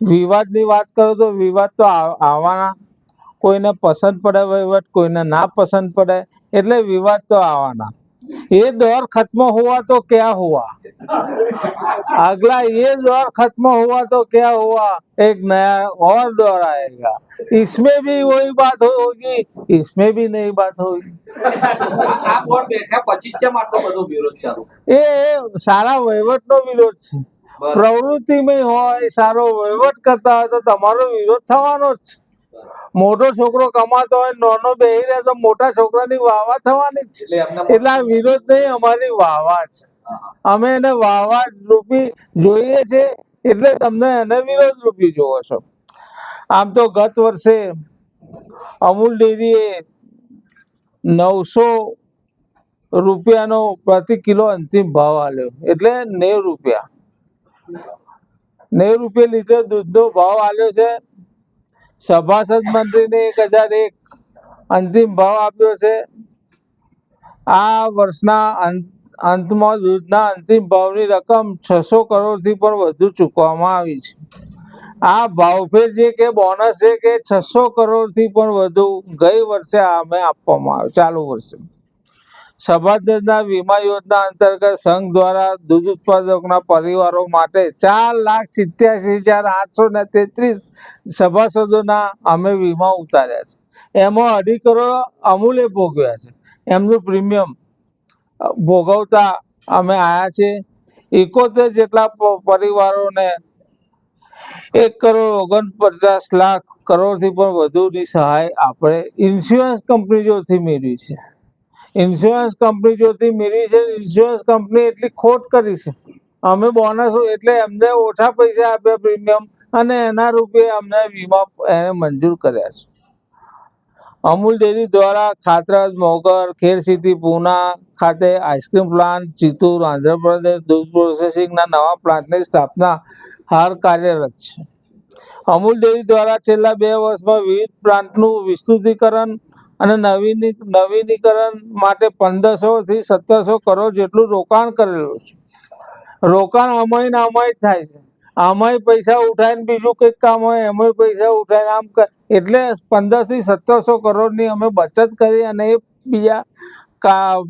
વિવાદની વાત કરો તો વિવાદ તો આવવાના, કોઈને પસંદ પડે વહીવટ, કોઈને ના પસંદ પડે, એટલે વિવાદ તો આવવાના। ये दौर खत्म हुआ तो क्या हुआ, अगला ये दौर खत्म हुआ तो क्या हुआ, एक नया और दौर आएगा, इसमें भी वही बात होगी, इसमें भी नई बात होगी। આ બોર્ડ બેઠા પછી કેમ આટલો બધો વિરોધ ચાલુ? એ સારા વહીવટનો વિરોધ છે। પ્રવૃત્તિમાં હોય, સારો વહીવટ કરતા હોય તો તમારો વિરોધ થવાનો જ છે। મોટો છોકરો કમાતો હોય, નાનો બેહી રહે તો મોટા છોકરાની વાહવા થવાની જ છે। એટલે આ વિરોધ નહીં, અમારી વાહવા છે। અમે એને વાહવા રૂપી જોઈએ છે, એટલે તમને એને વિરોધ રૂપી જોવો છો। આમ તો ગત વર્ષે અમૂલ ડેરીએ 900 રૂપિયાનો પ્રતિ કિલો અંતિમ ભાવ આલ્યો, એટલે 90 રૂપિયા, 90 રૂપિયા લીટર દૂધનો ભાવ આલ્યો છે। સભાસદ મંત્રીને 1001 અંતિમ ભાવ આપ્યો છે। આ વર્ષના અંતમાં દૂધના અંતિમ ભાવની રકમ 600 કરોડથી પણ વધુ ચૂકવવામાં આવી છે। આ ભાવફેર છે કે બોનસ છે કે 600 કરોડથી પણ વધુ ગઈ વર્ષે અમે આપવામાં આવ્યો, ચાલુ વર્ષે। સભાસદના વીમા યોજના અંતર્ગત સંઘ દ્વારા દૂધ ઉત્પાદકોના પરિવારો માટે 4,87,833 સભાસદોના અમે વીમા ઉતાર્યા છે। એમાં 2.5 કરોડ અમૂલે ભોગવ્યા છે, એમનું પ્રીમિયમ ભોગવતા અમે આવ્યા છે। 71 જેટલા પરિવારોને 1,49,00,000 કરોડથી પણ વધુની સહાય આપણે ઇન્સ્યોરન્સ કંપની જોડથી મેળવી છે। ઇન્સ્યોરન્સ કંપની જોડથી મેળવી છે। ઇન્સ્યોરન્સ કંપની એટલી ખોટ કરી છે, અમે બોનસ એટલે એમને ઓછા પૈસા આપ્યા પ્રીમિયમ, અને એના રૂપે અમને વીમા એને મંજૂર કર્યા છે। અમૂલ ડેરી દ્વારા ખાતરાજ, મોગર, ખેર સિટી, પૂના ખાતે આઈસ્ક્રીમ પ્લાન્ટ, ચિત્તૂર, આંધ્રપ્રદેશ દૂધ પ્રોસેસિંગના નવા પ્લાન્ટની સ્થાપના હાલ કાર્યરત છે। અમૂલ ડેરી દ્વારા છેલ્લા 2 વર્ષમાં વિવિધ પ્લાન્ટનું વિસ્તૃતીકરણ અને નવીનીકરણ માટે 1,500 થી 1,700 કરોડ જેટલું રોકાણ કરેલું છે। રોકાણ આમાંય ને આમાંય થાય છે, આમાંય પૈસા ઉઠાવીને બીજું કંઈક કામ હોય એમાંય પૈસા ઉઠાવીને આમ, એટલે 1,500 થી 1,700 કરોડની અમે બચત કરી અને એ બીજા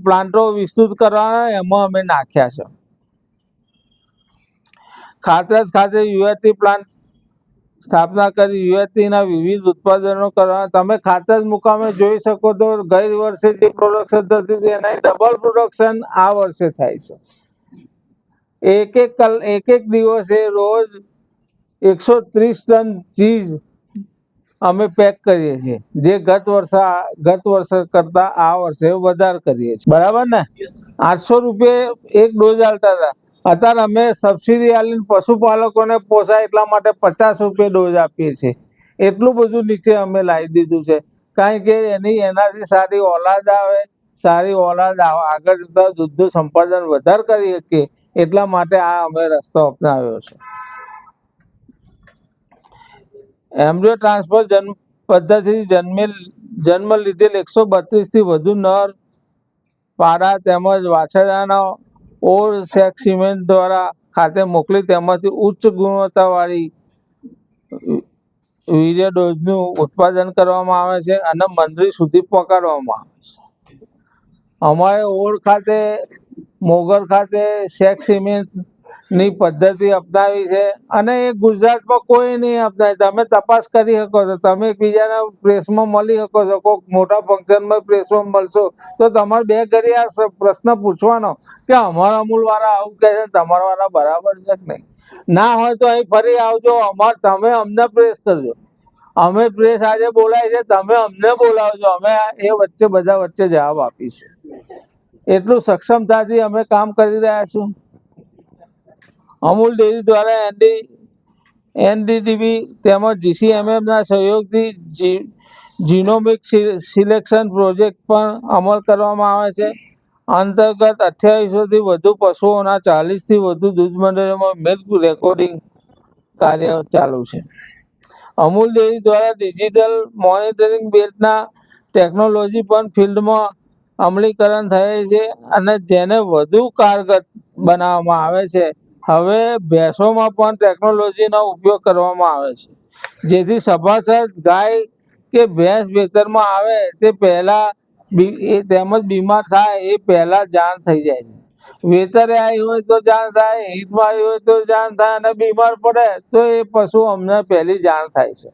પ્લાન્ટો વિસ્તૃત કરવાના એમાં અમે નાખ્યા છે। ખાતરાજ ખાતે યુએટી પ્લાન્ટ સ્થાપના કરી યુએટીના વિવિધ ઉત્પાદનો કરવા। તમે ખાતરાજ મુકામે જોઈ શકો તો ગઈ વર્ષે જે પ્રોડક્શન થતી હતી એના ડબલ પ્રોડક્શન આ વર્ષે થાય છે। એક દિવસે રોજ 130 ટન ચીઝ અમે પેક કરીએ છીએ, જે ગત વર્ષ કરતા આ વર્ષે વધારે કરીએ છીએ, બરાબર ને। 800 રૂપિયા એક ડોઝ આલતા હતા, અત્યારે અમે સબસિડી આલીને પશુપાલકોને પોસાય એટલા માટે 50 રૂપિયા ડોઝ આપીએ છીએ। એટલું બધું નીચે અમે લાવી દીધું છે, કારણ કે એનાથી સારી ઓલાદ આવે, સારી ઓલાદ આગળ જતા દૂધનું સંપાદન વધારે કરી શકીએ, એટલા માટે આ અમે રસ્તો અપનાવ્યો છે। એમ્બ્રિયો ટ્રાન્સફર પદ્ધતિથી જન્મ લીધેલ 132 થી વધુ નર પાડા તેમજ વાછરડાના ઓર સેક્સ સિમેન્ટ દ્વારા ખાતે મોકલી તેમાંથી ઉચ્ચ ગુણવત્તાવાળી વીર્ય ડોઝનું ઉત્પાદન કરવામાં આવે છે અને મંડળી સુધી પહોંચાડવામાં આવે છે। અમારે ઓળ ખાતે, મોગર ખાતે સેક્સ સિમેન્ટની પદ્ધતિ અપનાવી છે, અને એ ગુજરાતમાં કોઈ નહીં અપનાવી। તમે તપાસ કરી શકો છો, તમે એકબીજાના પ્રેસમાં મળી શકો છો, કોઈ મોટા ફંક્શનમાં પ્રેસમાં મળશો તો તમારે 2 ઘડી આ પ્રશ્ન પૂછવાનો કે અમારા અમૂલવાળા આવું કહે છે, તમારા વાળા બરાબર છે કે નહીં। ના હોય તો અહીં ફરી આવજો, તમે અમને પ્રેસ કરજો, અમે પ્રેસ આજે બોલાય છે, તમે અમને બોલાવજો, અમે એ બધા વચ્ચે જવાબ આપીશું। એટલું સક્ષમતાથી અમે કામ કરી રહ્યા છું। અમૂલ ડેરી દ્વારા એનડીડીબી તેમજ જીસીએમએમના સહયોગથી જીનોમિક સિલેક્શન પ્રોજેક્ટ પણ અમલ કરવામાં આવે છે। અંતર્ગત 2800 થી વધુ પશુઓના 40 થી વધુ દૂધ મંડળીઓમાં મિલ્ક રેકોર્ડિંગ કાર્ય ચાલુ છે। અમૂલ ડેરી દ્વારા ડિજિટલ મોનિટરિંગ બેલ્ટના ટેકનોલોજી પણ ફિલ્ડમાં અમલીકરણ થયેલ છે, અને જેને વધુ કારગર બનાવવામાં આવે છે હવે ભેંસોમાં પણ ટેકનોલોજીનો ઉપયોગ કરવામાં આવે છે, જેથી સભાસદ ગાય કે ભેંસ વેતરમાં આવે તે પહેલાં તેમજ બીમાર થાય એ પહેલાં જાણ થઈ જાય છે. વેતરે આવી હોય તો જાણ થાય, હિટમાં આવી હોય તો જાણ થાય, અને બીમાર પડે તો એ પશુ અમને પહેલી જાણ થાય છે.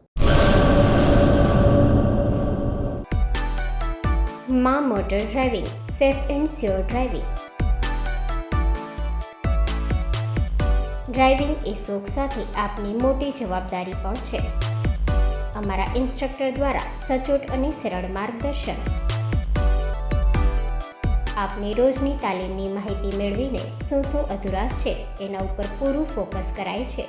માં motor driving, safe and sure driving. Driving એ શોખ સાથે આપની મોટી જવાબદારી પણ છે. અમારા ઇન્સ્ટ્રક્ટર દ્વારા સચોટ અને સરળ માર્ગદર્શન. આપની રોજની તાલીમની માહિતી મેળવીને શું અધુરાશ છે એના ઉપર પૂરું ફોકસ કરાય છે.